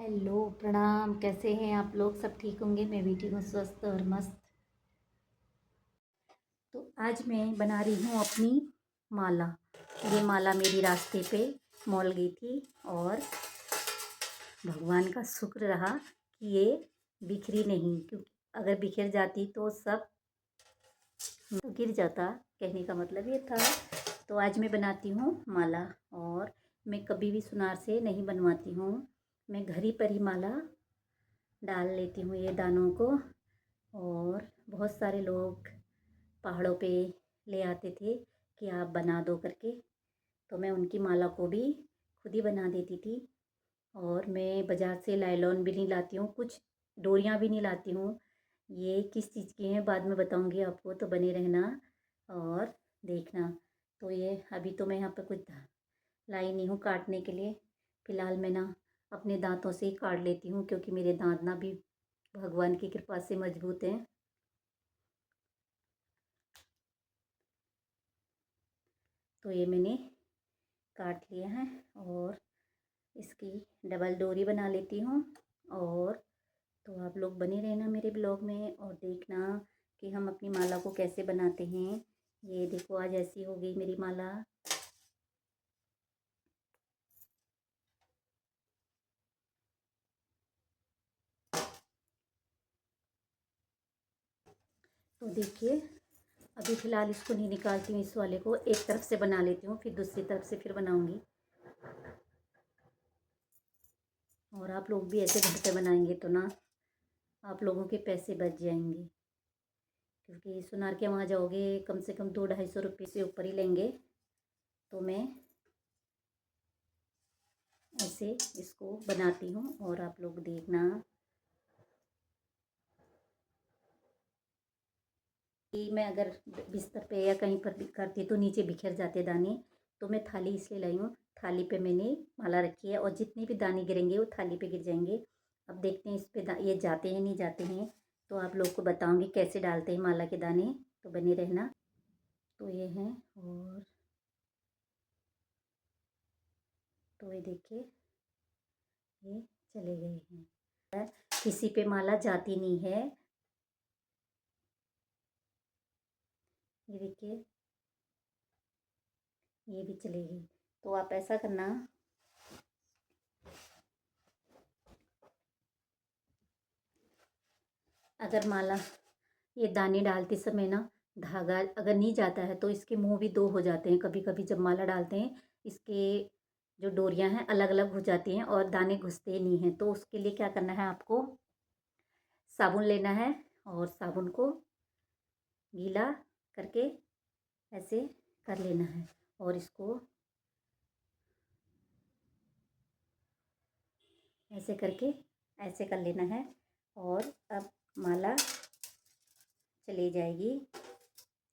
Hello प्रणाम। कैसे हैं आप लोग? सब ठीक होंगे। मैं भी ठीक हूँ, स्वस्थ और मस्त। तो आज मैं बना रही हूँ अपनी माला। ये माला मेरी रास्ते पे मॉल गई थी और भगवान का शुक्र रहा कि ये बिखरी नहीं, क्योंकि अगर बिखर जाती तो सब तो गिर जाता। कहने का मतलब ये था। तो आज मैं बनाती हूँ माला। और मैं कभी भी सुनार से नहीं बनवाती हूँ, मैं घर ही पर ही माला डाल लेती हूँ ये दानों को। और बहुत सारे लोग पहाड़ों पे ले आते थे कि आप बना दो करके, तो मैं उनकी माला को भी खुद ही बना देती थी। और मैं बाज़ार से लाइलॉन भी नहीं लाती हूँ, कुछ डोरियाँ भी नहीं लाती हूँ। ये किस चीज़ की हैं बाद में बताऊँगी आपको, तो बने रहना और देखना। तो ये अभी तो मैं यहाँ पे कुछ लाई नहीं हूँ काटने के लिए। फ़िलहाल मैं ना अपने दांतों से ही काट लेती हूँ, क्योंकि मेरे दांत ना भी भगवान की कृपा से मजबूत हैं। तो ये मैंने काट लिया है और इसकी डबल डोरी बना लेती हूँ। और तो आप लोग बने रहना मेरे ब्लॉग में और देखना कि हम अपनी माला को कैसे बनाते हैं। ये देखो आज ऐसी हो गई मेरी माला। तो देखिए, अभी फ़िलहाल इसको नहीं निकालती हूँ, इस वाले को एक तरफ से बना लेती हूँ, फिर दूसरी तरफ से फिर बनाऊँगी। और आप लोग भी ऐसे घर पे बनाएंगे तो ना आप लोगों के पैसे बच जाएंगे, क्योंकि सुनार के वहाँ जाओगे कम से कम 200-250 रुपये से ऊपर ही लेंगे। तो मैं ऐसे इसको बनाती हूँ और आप लोग देखना कि मैं अगर बिस्तर पे या कहीं पर भी करती तो नीचे बिखर जाते दाने। तो मैं थाली इसलिए लाई हूँ, थाली पे मैंने माला रखी है और जितने भी दाने गिरेंगे वो थाली पे गिर जाएंगे। अब देखते हैं इस पे ये जाते हैं नहीं जाते हैं, तो आप लोग को बताऊंगी कैसे डालते हैं माला के दाने। तो बने रहना। तो ये हैं और तो ये देखिए, ये चले गए हैं। किसी पे माला जाती नहीं है। ये देखिए, ये भी चली गई। तो आप ऐसा करना, अगर माला ये दाने डालते समय ना धागा अगर नहीं जाता है तो इसके मुंह भी दो हो जाते हैं। कभी कभी जब माला डालते हैं इसके जो डोरियां हैं अलग अलग हो जाती हैं और दाने घुसते नहीं हैं। तो उसके लिए क्या करना है, आपको साबुन लेना है और साबुन को गीला करके ऐसे कर लेना है और इसको ऐसे करके ऐसे कर लेना है। और अब माला चली जाएगी।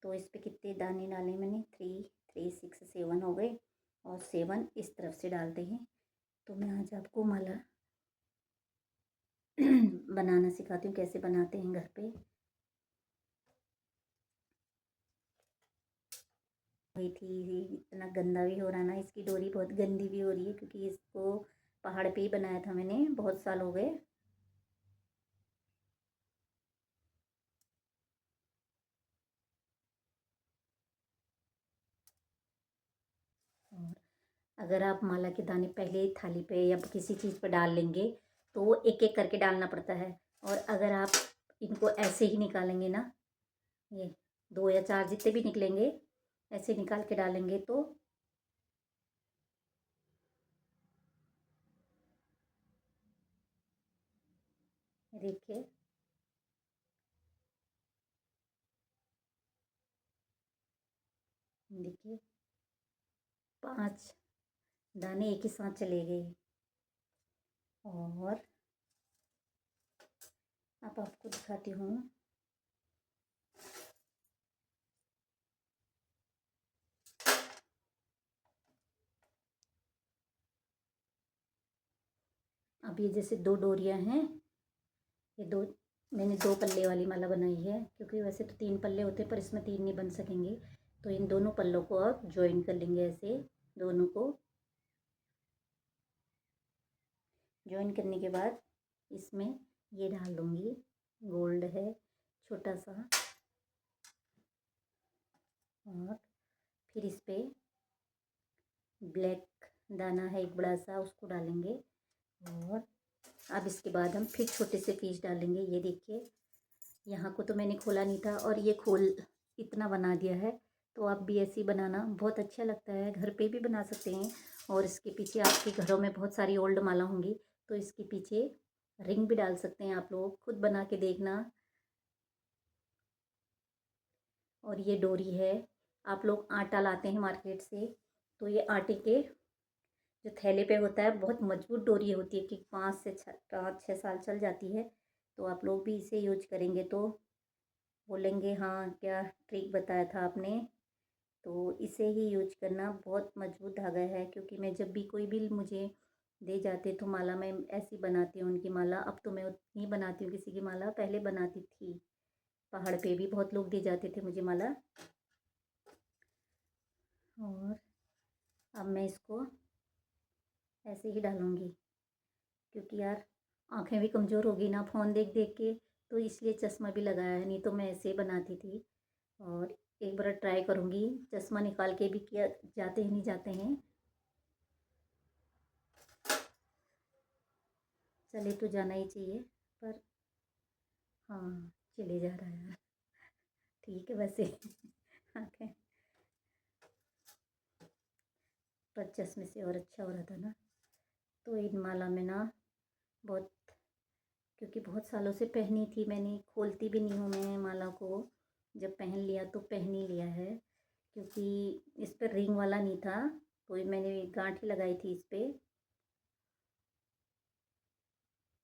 तो इस पे कितने दाने डाले मैंने, 3 3 6 7 हो गए और 7 इस तरफ से डालते हैं। तो मैं आज आपको माला बनाना सिखाती हूँ, कैसे बनाते हैं घर पे। हुई थी, इतना गंदा भी हो रहा ना, इसकी डोरी बहुत गंदी भी हो रही है, क्योंकि इसको पहाड़ पे ही बनाया था मैंने, बहुत साल हो गए। और अगर आप माला के दाने पहले थाली पे या किसी चीज़ पर डाल लेंगे तो वो एक एक करके डालना पड़ता है। और अगर आप इनको ऐसे ही निकालेंगे ना, ये 2 या 4 जितने भी निकलेंगे ऐसे निकाल के डालेंगे तो देखिए, देखिए 5 दाने एक ही साथ चले गए। और अब आपको दिखाती हूँ। अब ये जैसे 2 डोरियां हैं, ये 2 मैंने 2 पल्ले वाली माला बनाई है, क्योंकि वैसे तो 3 पल्ले होते हैं पर इसमें 3 नहीं बन सकेंगे। तो इन दोनों पल्लों को आप ज्वाइन कर लेंगे, ऐसे दोनों को ज्वाइन करने के बाद इसमें ये डाल दूँगी, गोल्ड है छोटा सा, और फिर इस पर ब्लैक दाना है एक बड़ा सा, उसको डालेंगे। और अब इसके बाद हम फिर छोटे से पीस डालेंगे। ये देखिए, यहाँ को तो मैंने खोला नहीं था और ये खोल इतना बना दिया है। तो आप भी ऐसे ही बनाना, बहुत अच्छा लगता है, घर पे भी बना सकते हैं। और इसके पीछे आपके घरों में बहुत सारी ओल्ड माला होंगी, तो इसके पीछे रिंग भी डाल सकते हैं आप लोग, खुद बना के देखना। और ये डोरी है, आप लोग आटा लाते हैं मार्केट से, तो ये आटे के जो थैले पे होता है, बहुत मजबूत डोरी होती है कि 5 से 6 साल चल जाती है। तो आप लोग भी इसे यूज करेंगे तो बोलेंगे हाँ क्या ट्रिक बताया था आपने। तो इसे ही यूज करना, बहुत मजबूत धागा है। क्योंकि मैं जब भी कोई भी मुझे दे जाते तो माला मैं ऐसी बनाती हूँ उनकी माला। अब तो मैं उतनी बनाती हूँ किसी की माला, पहले बनाती थी, पहाड़ पे भी बहुत लोग दे जाते थे मुझे माला। और अब मैं इसको ऐसे ही डालूँगी, क्योंकि यार आँखें भी कमज़ोर होगी ना फ़ोन देख देख के, तो इसलिए चश्मा भी लगाया है, नहीं तो मैं ऐसे ही बनाती थी। और एक बार ट्राई करूँगी, चश्मा निकाल के भी किया जाते हैं नहीं जाते हैं। चले तो जाना ही चाहिए, पर हाँ चले जा रहा है। ठीक है वैसे आँखें, पर चश्मे से और अच्छा हो रहा था ना। तो इन माला में ना बहुत, क्योंकि बहुत सालों से पहनी थी मैंने, खोलती भी नहीं हूँ मैं माला को। जब पहन लिया तो पहन ही लिया है, क्योंकि इस पर रिंग वाला नहीं था, तो ये मैंने गांठ ही लगाई थी इस पर।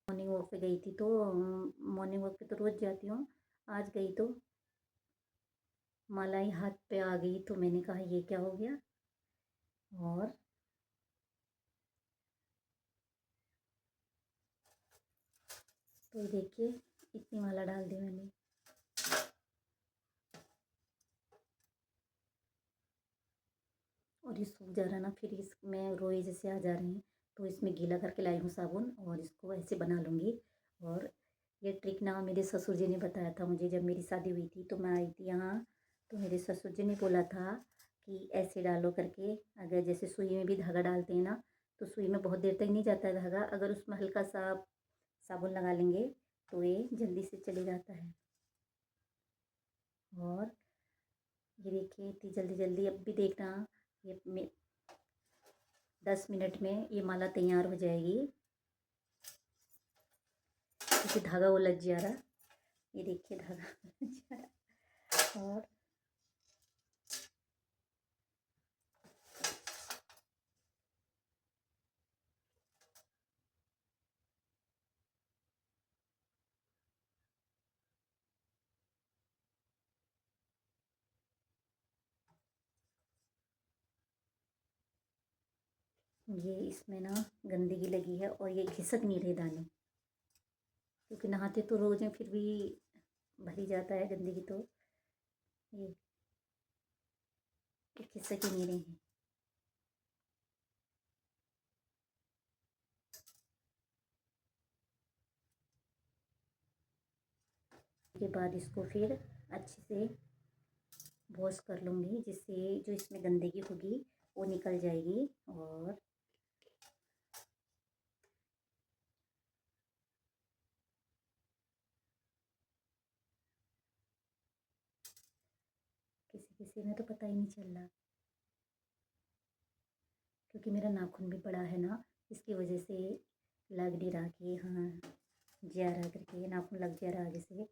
मॉर्निंग वॉक पे गई थी, तो मॉर्निंग वॉक पे तो रोज़ जाती हूँ, आज गई तो माला ही हाथ पे आ गई, तो मैंने कहा ये क्या हो गया। और तो देखिए, इतनी माला डाल दी मैंने। और ये सूख जा रहा ना, फिर इसमें रोए जैसे आ जा रहे हैं, तो इसमें गीला करके लाई हूँ साबुन, और इसको ऐसे बना लूँगी। और ये ट्रिक ना मेरे ससुर जी ने बताया था मुझे, जब मेरी शादी हुई थी तो मैं आई थी यहाँ, तो मेरे ससुर जी ने बोला था कि ऐसे डालो करके। अगर जैसे सुई में भी धागा डालते हैं ना, तो सुई में बहुत देर तक नहीं जाता है धागा, अगर उसमें हल्का सा साबुन लगा लेंगे तो ये जल्दी से चले जाता है। और ये देखिए, इतनी जल्दी जल्दी अब भी देखना, ये 10 मिनट में ये माला तैयार हो जाएगी, क्योंकि धागा उलझ जा रहा। ये देखिए धागा उलझ जा रहा। और ये इसमें ना गंदगी लगी है, और ये घिसक नहीं रहे दाने, क्योंकि नहाते तो रोज़ हैं, फिर भी भरी जाता है गंदगी, तो ये खिसक ही नहीं रहे हैं। के बाद इसको फिर अच्छे से वॉश कर लूँगी, जिससे जो इसमें गंदगी होगी वो निकल जाएगी। और किसी किसी में तो पता ही नहीं चल रहा, क्योंकि मेरा नाखून भी बड़ा है ना, इसकी वजह से लग नहीं रहा कि हाँ जा रहा करके, नाखून लग जा रहा आगे से।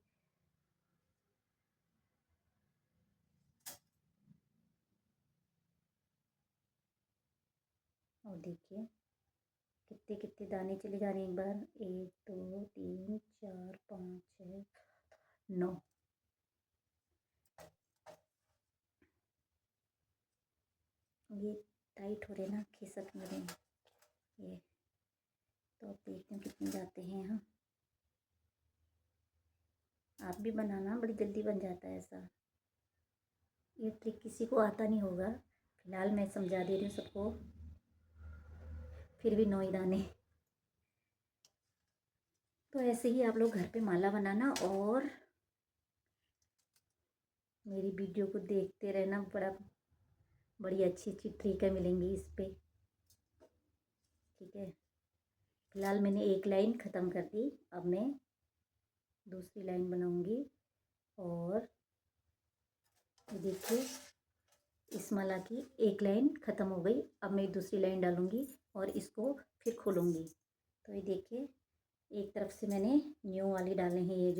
और देखिए कितने कितने दाने चले जा रहे हैं, एक बार 1 2 3 4 5 6 9। ये टाइट हो रहे ना, खिसक नहीं रहे हैं ये। तो अब देखते हैं कितने जाते हैं यहाँ। आप भी बनाना, बड़ी जल्दी बन जाता है ऐसा। ये ट्रिक किसी को आता नहीं होगा, फिलहाल मैं समझा दे रही हूँ सबको। फिर भी 9 ही दाने। तो ऐसे ही आप लोग घर पे माला बनाना और मेरी वीडियो को देखते रहना। बड़ी अच्छी अच्छी ट्रिकें मिलेंगी इस पे। ठीक है, फिलहाल मैंने एक लाइन ख़त्म कर दी। अब मैं दूसरी लाइन बनाऊंगी और ये देखिए इस माला की एक लाइन ख़त्म हो गई। अब मैं दूसरी लाइन डालूंगी और इसको फिर खोलूंगी। तो ये देखिए एक तरफ से मैंने न्यू वाली डाले हैं ये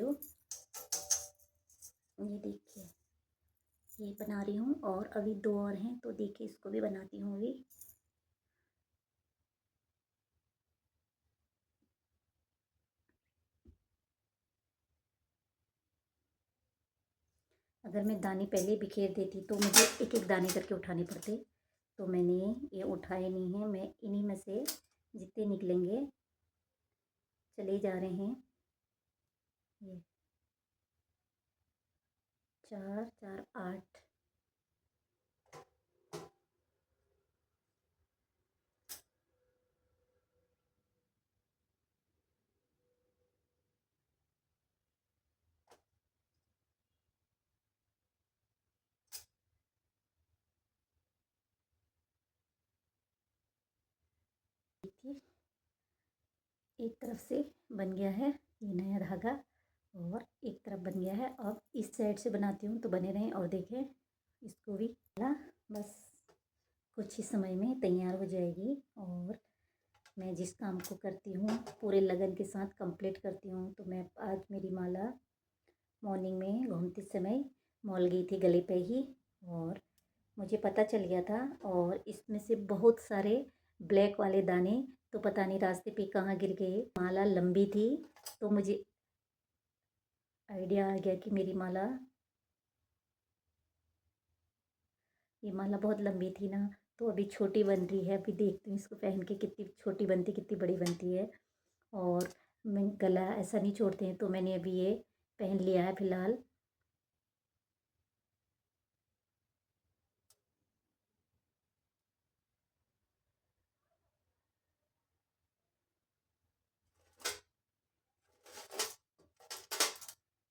देखिए ये बना रही हूँ और अभी 2 और हैं, तो देखिए इसको भी बनाती हूँ अभी। अगर मैं दाने पहले बिखेर देती तो मुझे एक एक दाने करके उठाने पड़ते, तो मैंने ये उठाए नहीं हैं। मैं इन्हीं में से जितने निकलेंगे चले जा रहे हैं। ये 4 4 8। देखिए एक तरफ से बन गया है ये नया धागा और एक तरफ बन गया है। अब इस साइड से बनाती हूँ, तो बने रहें और देखें इसको भी। बस कुछ ही समय में तैयार हो जाएगी और मैं जिस काम को करती हूँ पूरे लगन के साथ कंप्लीट करती हूँ। तो मैं आज मेरी माला मॉर्निंग में घूमते समय मॉल गई थी गले पे ही, और मुझे पता चल गया था। और इसमें से बहुत सारे ब्लैक वाले दाने तो पता नहीं रास्ते पे कहाँ गिर गए। माला लंबी थी तो मुझे आइडिया आ गया कि मेरी माला, ये माला बहुत लंबी थी ना, तो अभी छोटी बन रही है। अभी देखती हूँ इसको पहन के कितनी छोटी बनती कितनी बड़ी बनती है। और मैं गला ऐसा नहीं छोड़ते हैं, तो मैंने अभी ये पहन लिया है फ़िलहाल।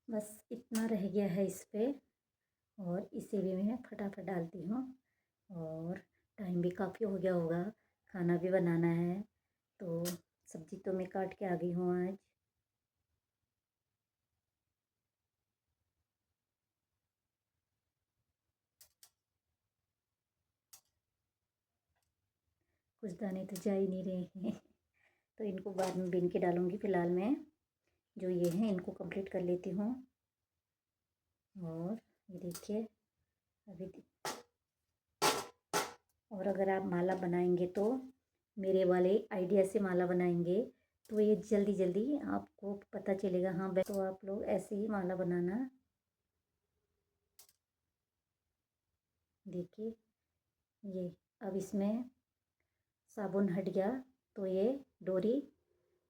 बस इतना रह गया है इस पे और इसे भी मैं फटाफट डालती हूँ। और टाइम भी काफ़ी हो गया होगा, खाना भी बनाना है, तो सब्ज़ी तो मैं काट के आ गई हूँ आज। कुछ दाने तो जा ही नहीं रहे हैं तो इनको बाद में बीन के डालूँगी। फ़िलहाल मैं जो ये हैं इनको कंप्लीट कर लेती हूँ। और ये देखिए अभी और अगर आप माला बनाएंगे तो मेरे वाले आइडिया से माला बनाएंगे तो ये जल्दी जल्दी आपको पता चलेगा। हाँ तो आप लोग ऐसे ही माला बनाना। देखिए ये अब इसमें साबुन हट गया, तो ये डोरी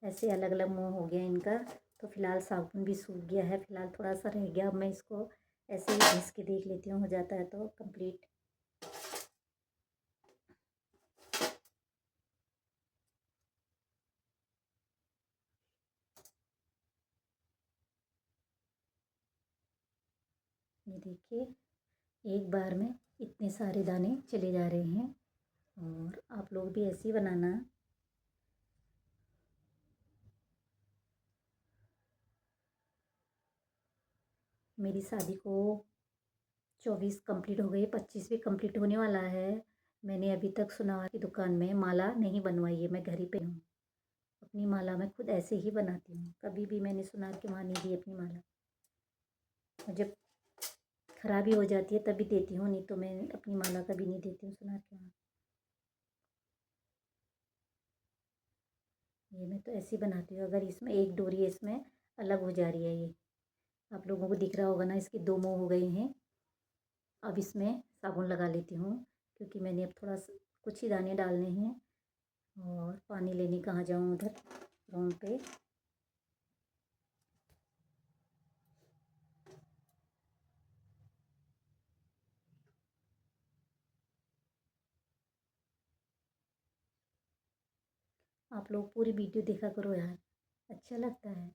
ऐसे अलग अलग मुंह हो गया इनका। तो फिलहाल साबुन भी सूख गया है, फिलहाल थोड़ा सा रह गया। अब मैं इसको ऐसे ही घिस के देख लेती हूँ, हो जाता है तो कंप्लीट। ये देखिए एक बार में इतने सारे दाने चले जा रहे हैं। और आप लोग भी ऐसे ही बनाना। मेरी शादी को 24 कंप्लीट हो गई, 25 भी कंप्लीट होने वाला है। मैंने अभी तक सुनार की दुकान में माला नहीं बनवाई है। मैं घर ही पे हूँ, अपनी माला मैं खुद ऐसे ही बनाती हूँ। कभी भी मैंने सुनार के वहाँ नहीं दी अपनी माला। जब खराबी हो जाती है तभी देती हूँ, नहीं तो मैं अपनी माला कभी नहीं देती हूँ सुनार के वहाँ। ये मैं तो ऐसे ही बनाती हूँ। अगर इसमें एक डोरी इसमें अलग हो जा रही है, ये आप लोगों को दिख रहा होगा ना, इसके 2 मुँह हो गए हैं। अब इसमें साबुन लगा लेती हूँ, क्योंकि मैंने अब थोड़ा कुछ ही दाने डालने हैं और पानी लेने कहाँ जाऊँ उधर ग्राउंड पे। आप लोग पूरी वीडियो देखा करो यार, अच्छा लगता है।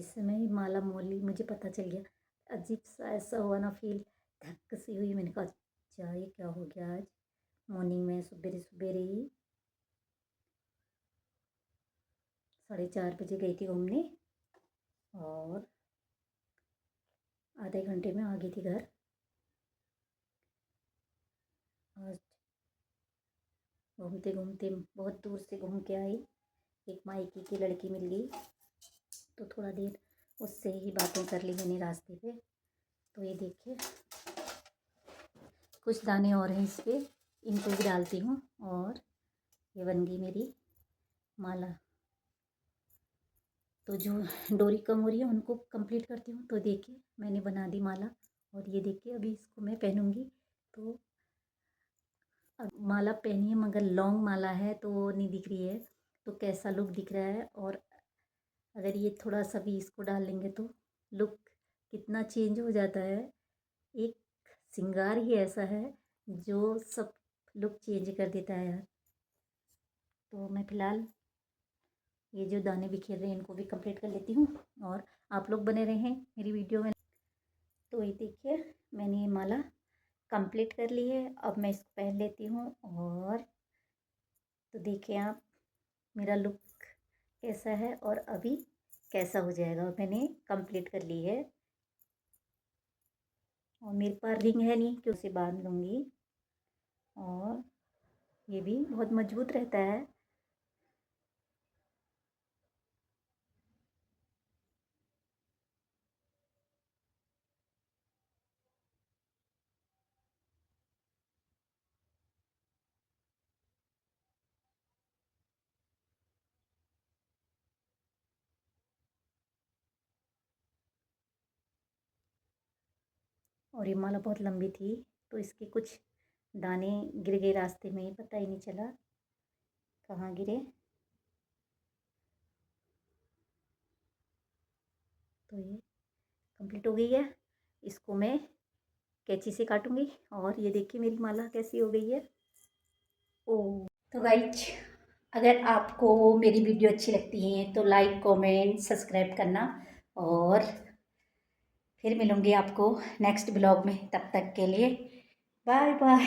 जिस समय माला मोली मुझे पता चल गया, अजीब सा ऐसा हुआ ना, फील धक्क सी हुई। मैंने कहा अच्छा ये क्या हो गया आज मॉर्निंग में, सवेरे सवेरे ही 4:30 बजे गई थी घूमने और आधे घंटे में आ गई थी घर। आज घूमते घूमते बहुत दूर से घूम के आई, एक मायके की लड़की मिल गई, तो थोड़ा देर उससे ही बातें कर ली मैंने रास्ते पे। तो ये देखिए कुछ दाने और हैं इस पर, इनको भी डालती हूँ और ये बन गई मेरी माला। तो जो डोरी कम हो रही है उनको कंप्लीट करती हूँ। तो देखिए मैंने बना दी माला और ये देखिए अभी इसको मैं पहनूंगी। तो अब माला पहनी है मगर लॉन्ग माला है तो वो नहीं दिख रही है, तो कैसा लुक दिख रहा है। और अगर ये थोड़ा सा भी इसको डाल लेंगे तो लुक कितना चेंज हो जाता है। एक श्रृंगार ही ऐसा है जो सब लुक चेंज कर देता है यार। तो मैं फ़िलहाल ये जो दाने बिखेर रहे हैं इनको भी कंप्लीट कर लेती हूँ और आप लोग बने रहें मेरी वीडियो में। तो ये देखिए मैंने ये माला कंप्लीट कर ली है, अब मैं इसको पहन लेती हूँ। और तो देखिए आप मेरा लुक कैसा है और अभी कैसा हो जाएगा। मैंने कंप्लीट कर ली है और मेरे पास रिंग है नहीं कि उसे बांध लूँगी, और ये भी बहुत मजबूत रहता है। और ये माला बहुत लंबी थी तो इसके कुछ दाने गिर गए रास्ते में ही, पता ही नहीं चला कहाँ गिरे। तो ये कंप्लीट हो गई है, इसको मैं कैंची से काटूंगी। और ये देखिए मेरी माला कैसी हो गई है। ओ तो गाइज अगर आपको मेरी वीडियो अच्छी लगती है तो लाइक कमेंट सब्सक्राइब करना, और फिर मिलूँगी आपको नेक्स्ट ब्लॉग में। तब तक के लिए बाय बाय।